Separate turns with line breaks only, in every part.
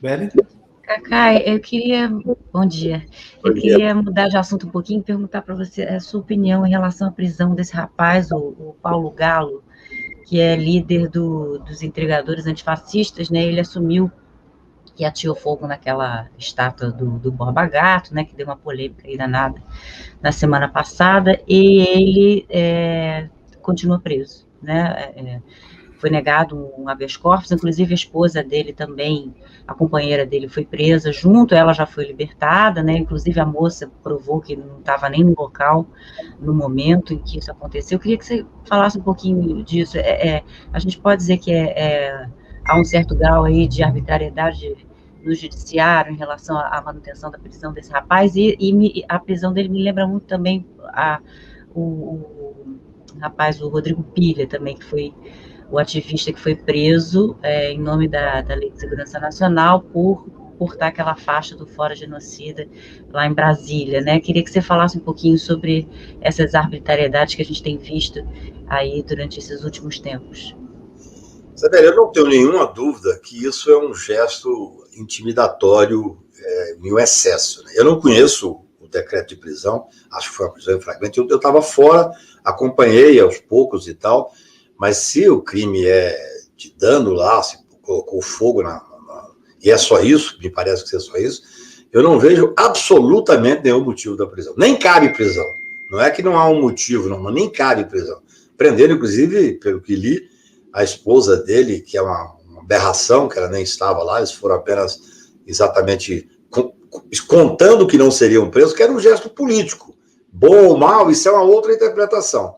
Beli?
Cacai, eu queria. Bom dia. Eu queria mudar de assunto um pouquinho e perguntar para você a sua opinião em relação à prisão desse rapaz, o Paulo Galo, que é líder dos entregadores antifascistas, né? Ele assumiu que atirou fogo naquela estátua do Borba Gato, né? Que deu uma polêmica aí danada na semana passada, e ele continua preso, né? Foi negado um habeas corpus, inclusive a esposa dele também, a companheira dele foi presa junto, ela já foi libertada, né? Inclusive a moça provou que não estava nem no local no momento em que isso aconteceu. Eu queria que você falasse um pouquinho disso. A gente pode dizer que há um certo grau aí de arbitrariedade no judiciário em relação à manutenção da prisão desse rapaz, e a prisão dele me lembra muito também o rapaz, o Rodrigo Pilha, também, que foi o ativista que foi preso em nome da Lei de Segurança Nacional por portar aquela faixa do Fora Genocida lá em Brasília, né? Queria que você falasse um pouquinho sobre essas arbitrariedades que a gente tem visto aí durante esses últimos tempos.
Isabel, eu não tenho nenhuma dúvida que isso é um gesto intimidatório em um excesso, né? Eu não conheço o decreto de prisão, acho que foi uma prisão em flagrante, eu estava fora, acompanhei aos poucos e tal, mas se o crime é de dano lá, se colocou fogo e é só isso, me parece que é só isso, eu não vejo absolutamente nenhum motivo da prisão. Nem cabe prisão. Não é que não há um motivo, não, mas nem cabe prisão. Prenderam, inclusive, pelo que li, a esposa dele, que é uma aberração, que ela nem estava lá, eles foram apenas exatamente contando que não seriam presos, que era um gesto político. Bom ou mal, isso é uma outra interpretação.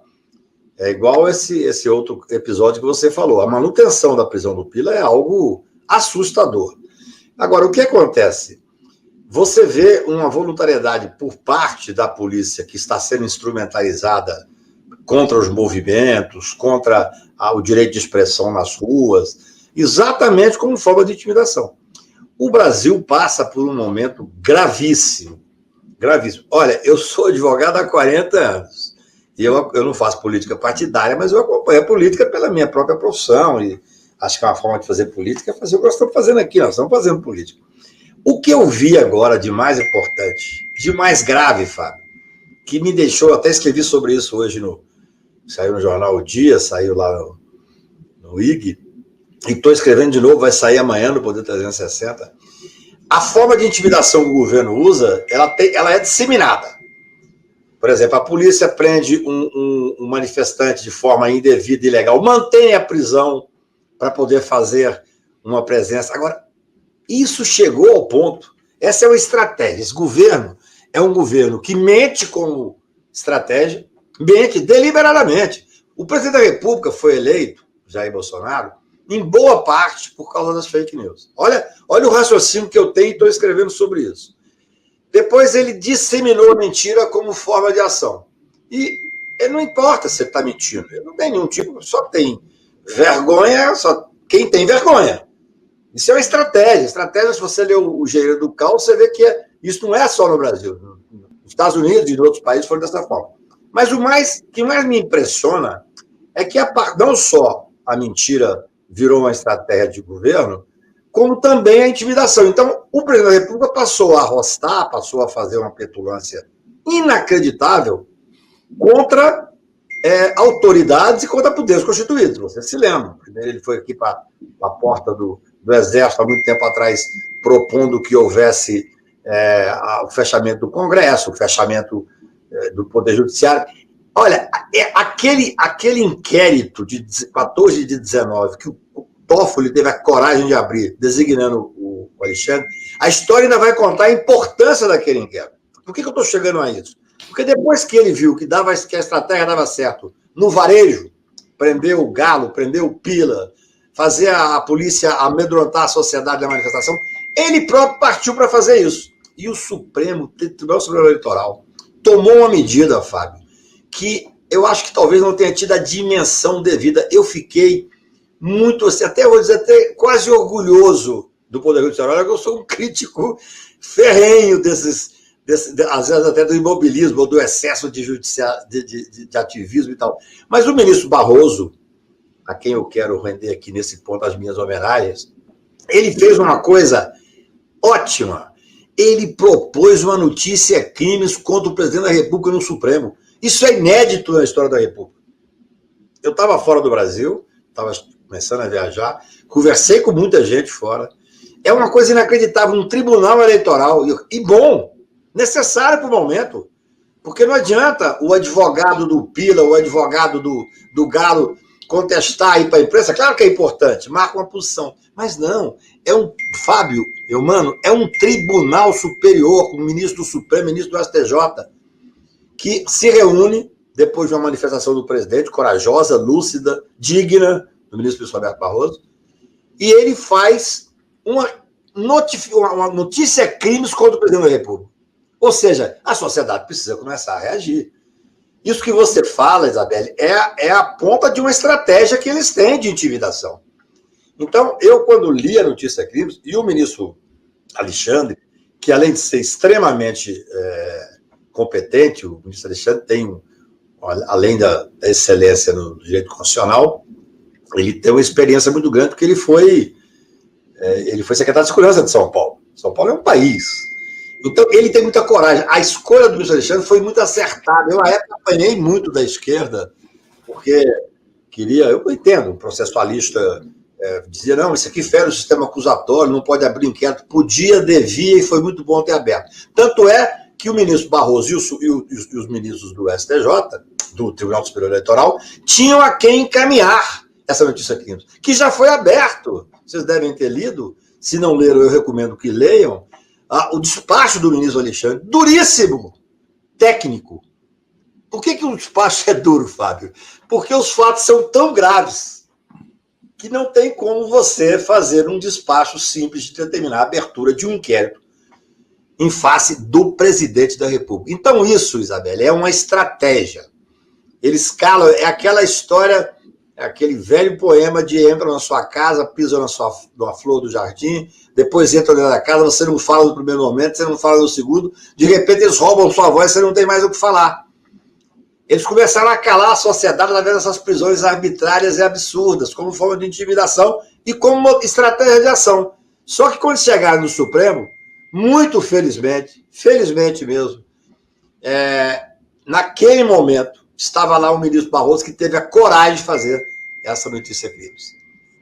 É igual esse outro episódio que você falou. A manutenção da prisão do Pila é algo assustador. Agora, o que acontece? Você vê uma voluntariedade por parte da polícia que está sendo instrumentalizada contra os movimentos, contra o direito de expressão nas ruas, exatamente como forma de intimidação. O Brasil passa por um momento gravíssimo. Gravíssimo. Olha, eu sou advogado há 40 anos. E eu não faço política partidária, mas eu acompanho a política pela minha própria profissão. E acho que é uma forma de fazer política é fazer o que nós estamos fazendo aqui. Nós estamos fazendo política. O que eu vi agora de mais importante, de mais grave, Fábio, que me deixou, até escrevi sobre isso hoje, saiu no jornal O Dia, saiu lá no IG, e estou escrevendo de novo, vai sair amanhã no Poder 360. A forma de intimidação que o governo usa, ela é disseminada. Por exemplo, a polícia prende um manifestante de forma indevida e ilegal, mantém a prisão para poder fazer uma presença. Agora, isso chegou ao ponto, essa é uma estratégia. Esse governo é um governo que mente como estratégia, mente deliberadamente. O presidente da República foi eleito, Jair Bolsonaro, em boa parte por causa das fake news. Olha o raciocínio que eu tenho e estou escrevendo sobre isso. Depois ele disseminou a mentira como forma de ação. E não importa se ele está mentindo, ele não tem nenhum tipo, só tem vergonha, só quem tem vergonha. Isso é uma estratégia. Estratégia, se você ler o Engenheiro do Caos, você vê que isso não é só no Brasil. Nos Estados Unidos e em outros países foram dessa forma. Mas o que mais me impressiona é que não só a mentira virou uma estratégia de governo, como também a intimidação. Então, o presidente da República passou a arrostar, passou a fazer uma petulância inacreditável contra autoridades e contra poderes constituídos. Você se lembra. Primeiro ele foi aqui para a porta do Exército, há muito tempo atrás, propondo que houvesse o fechamento do Congresso, o fechamento do Poder Judiciário. Olha, aquele inquérito de 14 de 19, que o Toffoli teve a coragem de abrir, designando o Alexandre, a história ainda vai contar a importância daquele inquérito. Por que eu estou chegando a isso? Porque depois que ele viu que a estratégia dava certo no varejo, prender o Galo, prender o Pila, fazer a polícia amedrontar a sociedade da manifestação, ele próprio partiu para fazer isso. E o Tribunal Superior Eleitoral tomou uma medida, Fábio, que eu acho que talvez não tenha tido a dimensão devida. Eu fiquei muito, assim, até vou dizer, até quase orgulhoso do Poder Judiciário. Olha que eu sou um crítico ferrenho às vezes até do imobilismo ou do excesso de ativismo e tal. Mas o ministro Barroso, a quem eu quero render aqui nesse ponto as minhas homenagens, ele fez uma coisa ótima. Ele propôs uma notícia crimes contra o presidente da República no Supremo. Isso é inédito na história da República. Eu estava fora do Brasil, estava começando a viajar, conversei com muita gente fora. É uma coisa inacreditável, um tribunal eleitoral, e bom, necessário para o momento, porque não adianta o advogado do Pila, o advogado do Galo contestar aí para a imprensa, claro que é importante, marca uma posição, mas não, Fábio, é um tribunal superior, com o ministro do Supremo, ministro do STJ, que se reúne depois de uma manifestação do presidente, corajosa, lúcida, digna, do ministro Luiz Roberto Barroso, e ele faz uma notícia crimes contra o presidente da República. Ou seja, a sociedade precisa começar a reagir. Isso que você fala, Isabelle, é a ponta de uma estratégia que eles têm de intimidação. Então, eu, quando li a notícia crimes, e o ministro Alexandre, que além de ser extremamente competente, o ministro Alexandre tem, além da excelência no direito constitucional, ele tem uma experiência muito grande, porque ele foi secretário de Segurança de São Paulo. São Paulo é um país. Então, ele tem muita coragem. A escolha do ministro Alexandre foi muito acertada. Eu, na época, apanhei muito da esquerda, porque eu entendo, um processualista dizia, não, isso aqui fere o sistema acusatório, não pode abrir inquérito. Podia, devia, e foi muito bom ter aberto. Tanto é que o ministro Barroso e os ministros do STJ, do Tribunal Superior Eleitoral, tinham a quem encaminhar essa notícia crime, que já foi aberto. Vocês devem ter lido. Se não leram, eu recomendo que leiam. O despacho do ministro Alexandre, duríssimo, técnico. Por que o despacho é duro, Fábio? Porque os fatos são tão graves que não tem como você fazer um despacho simples de determinar a abertura de um inquérito em face do presidente da República. Então isso, Isabelle, é uma estratégia. Eles calam, é aquela história, é aquele velho poema de entra na sua casa, pisa numa flor do jardim, depois entra dentro da casa, você não fala no primeiro momento, você não fala no segundo, de repente eles roubam sua voz, você não tem mais o que falar. Eles começaram a calar a sociedade através dessas prisões arbitrárias e absurdas, como forma de intimidação e como uma estratégia de ação. Só que quando chegaram no Supremo, muito felizmente mesmo, naquele momento, estava lá o ministro Barroso, que teve a coragem de fazer essa notícia crimes.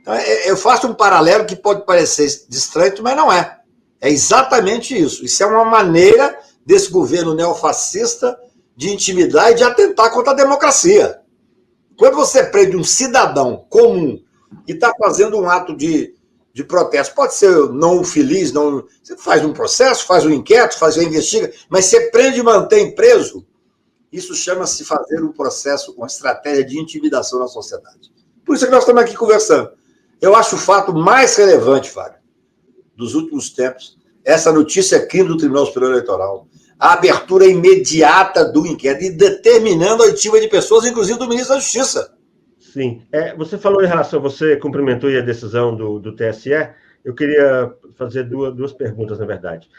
Então, eu faço um paralelo que pode parecer distante, mas não é. É exatamente isso. Isso é uma maneira desse governo neofascista de intimidar e de atentar contra a democracia. Quando você prende um cidadão comum que está fazendo um ato de protesto, pode ser não feliz, não, você faz um processo, faz um inquérito, faz uma investigação, mas você prende e mantém preso, isso chama-se fazer um processo, uma estratégia de intimidação na sociedade. Por isso que nós estamos aqui conversando. Eu acho o fato mais relevante, Fábio, dos últimos tempos, essa notícia crime do Tribunal Superior Eleitoral, a abertura imediata do inquérito e determinando a oitiva de pessoas, inclusive do ministro da Justiça.
Sim. Você falou em relação, você cumprimentou a decisão do TSE, eu queria fazer duas perguntas, na verdade.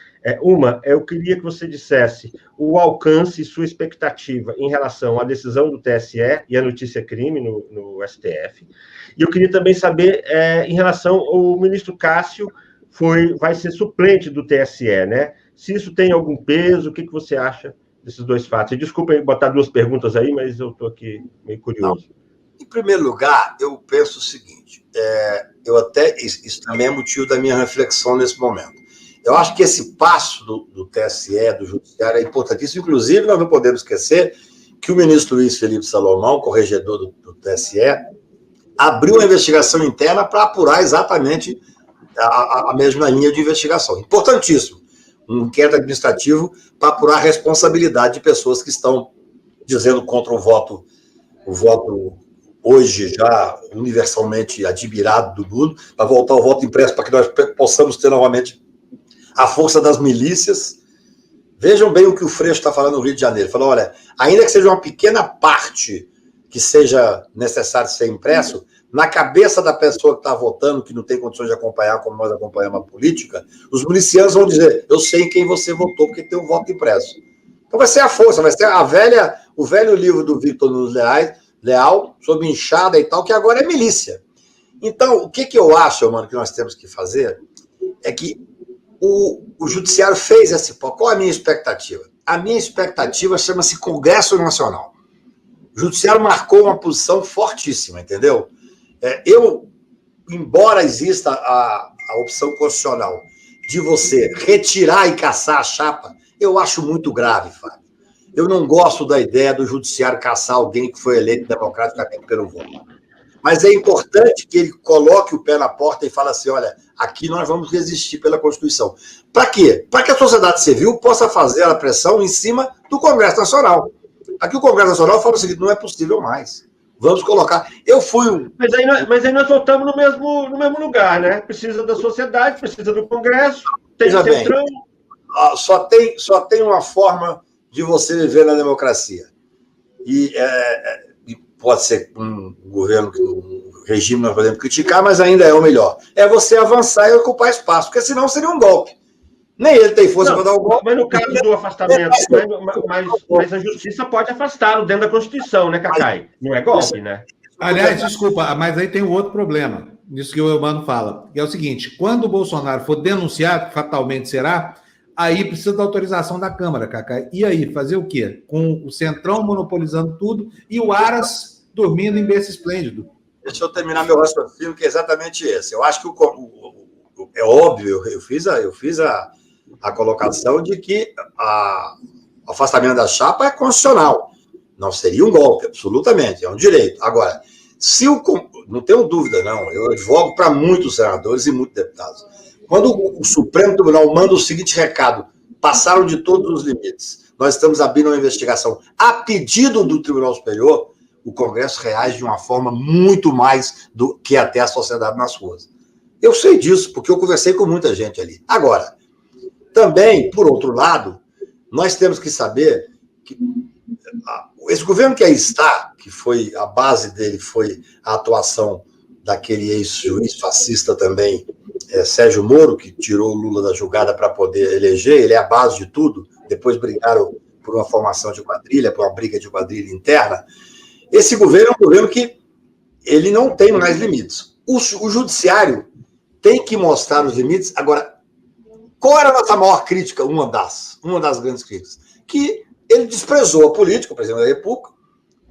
Eu queria que você dissesse o alcance e sua expectativa em relação à decisão do TSE e à notícia crime no STF. E eu queria também saber, em relação ao ministro Cássio, vai ser suplente do TSE, né? Se isso tem algum peso, o que você acha desses dois fatos? E desculpem botar duas perguntas aí, mas eu estou aqui meio curioso.
Não. Em primeiro lugar, eu penso o seguinte, isso também é motivo da minha reflexão nesse momento. Eu acho que esse passo do TSE, do Judiciário, é importantíssimo. Inclusive, nós não podemos esquecer que o ministro Luiz Felipe Salomão, corregedor do TSE, abriu uma investigação interna para apurar exatamente a mesma linha de investigação. Importantíssimo. Um inquérito administrativo para apurar a responsabilidade de pessoas que estão dizendo contra o voto hoje já universalmente admirado do mundo, para voltar ao voto impresso, para que nós possamos ter novamente a força das milícias. Vejam bem o que o Freixo está falando no Rio de Janeiro. Ele falou, olha, ainda que seja uma pequena parte que seja necessário ser impresso, na cabeça da pessoa que está votando, que não tem condições de acompanhar, como nós acompanhamos a política, os milicianos vão dizer, eu sei em quem você votou, porque tem um voto impresso. Então vai ser a força, vai ser o velho livro do Victor Nunes Leal, sobre inchada e tal, que agora é milícia. Então, o que eu acho, mano, que nós temos que fazer é que o Judiciário fez esse... Qual é a minha expectativa? A minha expectativa chama-se Congresso Nacional. O Judiciário marcou uma posição fortíssima, entendeu? Embora exista a opção constitucional de você retirar e caçar a chapa, eu acho muito grave, Fábio. Eu não gosto da ideia do Judiciário caçar alguém que foi eleito democraticamente pelo voto. Mas é importante que ele coloque o pé na porta e fale assim, olha, aqui nós vamos resistir pela Constituição. Para quê? Para que a sociedade civil possa fazer a pressão em cima do Congresso Nacional. Aqui o Congresso Nacional fala o seguinte, não é possível mais. Vamos colocar... Eu fui...
Mas aí nós voltamos no mesmo lugar, né? Precisa da sociedade, precisa do Congresso, tem o centrão...
Só tem uma forma de você viver na democracia. E pode ser um governo, um regime nós podemos criticar, mas ainda é o melhor. É você avançar e ocupar espaço, porque senão seria um golpe. Nem ele tem força para dar o golpe.
Mas no caso do afastamento, mas a justiça pode afastá-lo dentro da Constituição, né, Cacai? Não é golpe, né?
Aliás, desculpa, mas aí tem um outro problema, nisso que o Eumano fala, que é o seguinte, quando o Bolsonaro for denunciado, fatalmente será, aí precisa da autorização da Câmara, Cacai. E aí, fazer o quê? Com o Centrão monopolizando tudo e o Aras dormindo em berço esplêndido.
Deixa eu terminar meu raciocínio, que é exatamente esse. Eu acho que é óbvio, eu fiz a colocação de que o afastamento da chapa é constitucional. Não seria um golpe, absolutamente, é um direito. Agora, não tenho dúvida, não, eu advogo para muitos senadores e muitos deputados. Quando o Supremo Tribunal manda o seguinte recado, passaram de todos os limites, nós estamos abrindo uma investigação a pedido do Tribunal Superior, o Congresso reage de uma forma muito mais do que até a sociedade nas ruas. Eu sei disso, porque eu conversei com muita gente ali. Agora, também, por outro lado, nós temos que saber que esse governo que aí está, que foi, a base dele foi a atuação daquele ex-juiz fascista também, Sérgio Moro, que tirou o Lula da jogada para poder eleger, ele é a base de tudo, depois brigaram por uma formação de quadrilha, por uma briga de quadrilha interna. Esse governo é um governo que ele não tem mais limites. O judiciário tem que mostrar os limites. Agora, qual era a nossa maior crítica? Uma das grandes críticas. Que ele desprezou a política, o presidente da República,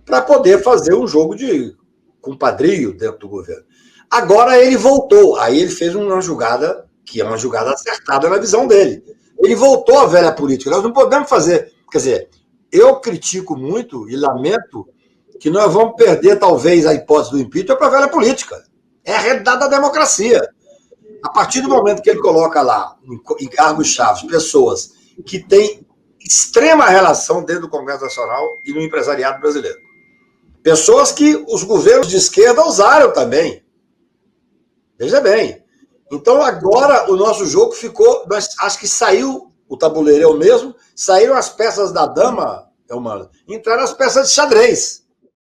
para poder fazer um jogo de compadrio dentro do governo. Agora ele voltou. Aí ele fez uma jogada, que é uma jogada acertada na visão dele. Ele voltou à velha política. Nós não podemos fazer... Quer dizer, eu critico muito e lamento que nós vamos perder, talvez, a hipótese do impeachment para a velha política. É a realidade da democracia. A partir do momento que ele coloca lá, em cargos-chave, pessoas que têm extrema relação dentro do Congresso Nacional e no empresariado brasileiro. Pessoas que os governos de esquerda usaram também. Veja bem. Então, agora, o nosso jogo ficou... Acho que saiu, o tabuleiro é o mesmo, saíram as peças da dama, entraram as peças de xadrez.